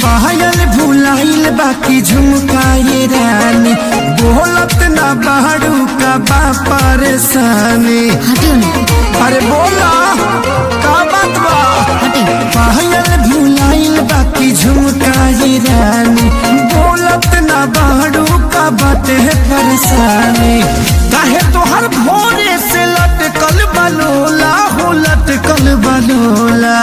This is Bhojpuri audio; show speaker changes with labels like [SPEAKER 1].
[SPEAKER 1] पायल भुलाइल बाकी झुमकाए रानी, बोलत ना बाड़ू का बा परेशानी। अरे बोला का बात बा? पायल भुलाइल बाकी झुमकाए रानी, बोलत ना बाड़ू का बाटे परेशानी। काहे तोहर भोरे से लटकल बलोला हो लटकल बलोला।